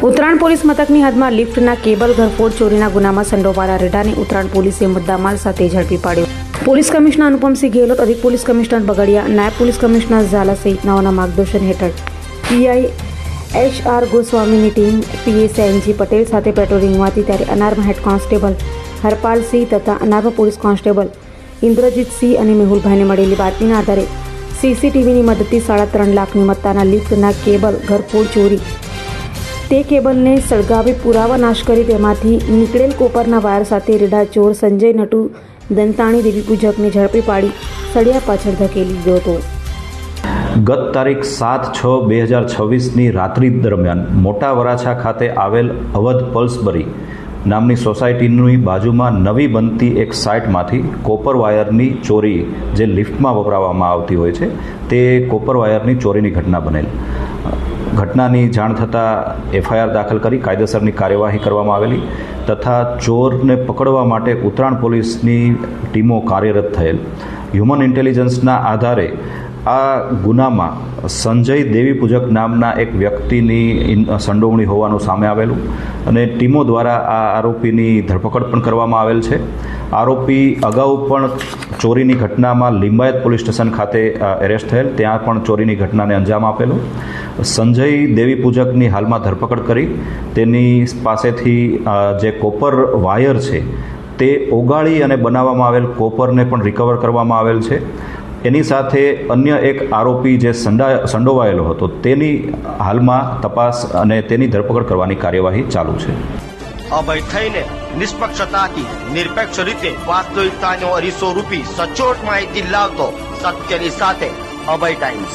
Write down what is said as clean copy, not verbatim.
Uttarayan police મથકની હદમાં લિફ્ટના cable ઘરફોડ ચોરીના ગુનામાં સંડોવાયેલા રેડાને ઉત્તરાયણ પોલીસે મુદ્દામાલ સાથે ઝડપી પાડ્યો. પોલીસ કમિશનર અનુપમસિંહ ગેહલોત, અધિક પોલીસ કમિશનર બગડિયા, નાયબ પોલીસ કમિશનર ઝાલા સહિતનાઓના માર્ગદર્શન હેઠળ પીઆઈ HR ગોસ્વામીની ટીમ PSNG પટેલ સાથે પેટ્રોલિંગમાં હતી ત્યારે અનાર્મ હેડ કોન્સ્ટેબલ હરપાલસિંહ તથા અનાર્મ પોલીસ કોન્સ્ટેબલ ઇન્દ્રજીતસિંહ અને મેહુલભાઈને મળેલી બાતમીના આધારે CCTVની મદદથી 3.5 લાખની મત્તાના લિફ્ટના કેબલ ઘરફોડ ચોરી તે કેબલને સળગાવી પુરાવા નાશ કરી તેમાંથી નીકળેલ કોપરના વાયર સાથે રેડા ચોર સંજય નટુ દંતાણી દેવી પૂજકને ઝડપી પાડી સળિયા પાછળ ધકેલી દીધો હતો. ગત તારીખ 7/6/2026ની રાત્રિ દરમિયાન મોટા વરાછા ખાતે આવેલ અવધ પલ્સબરી નામની સોસાયટીની બાજુમાં નવી બનતી એક સાઇટમાંથી કોપર વાયરની ચોરી જે લિફ્ટમાં વપરાવવામાં આવતી હોય છે તે કોપર વાયરની ચોરીની ઘટના બનેલ. ઘટનાની જાણ થતાં FIR દાખલ કરી કાયદેસરની કાર્યવાહી કરવામાં આવેલી તથા ચોરને પકડવા માટે ઉત્તરાયણ પોલીસની ટીમો કાર્યરત થયેલ. હ્યુમન ઇન્ટેલિજન્સના આધારે આ ગુનામાં સંજય દેવી પૂજક નામના એક વ્યક્તિની સંડોવણી હોવાનું સામે આવેલું અને ટીમો દ્વારા આ આરોપીની ધરપકડ પણ કરવામાં આવેલ છે. આરોપી અગાઉ પણ ચોરીની ઘટનામાં લિંબાયત પોલીસ સ્ટેશન ખાતે એરેસ્ટ થયેલ, ત્યાં પણ ચોરીની ઘટનાને અંજામ આપેલો. સંજય દેવી પૂજકની હાલમાં ધરપકડ કરી તેની પાસેથી જે કોપર વાયર છે તે ઓગાળી અને બનાવવામાં આવેલ કોપરને પણ રિકવર કરવામાં આવેલ છે. એની સાથે અન્ય એક આરોપી જે સંડોવાયેલો હતો તેની હાલમાં તપાસ અને તેની ધરપકડ કરવાની કાર્યવાહી ચાલુ છે. અભય થઈને નિષ્પક્ષતાથી નિરપેક્ષ રીતે વાસ્તવિકતાનો અરીસો રૂપી સચોટ માહિતી લાવતો સત્યની સાથે અભય ટાઈમ્સ.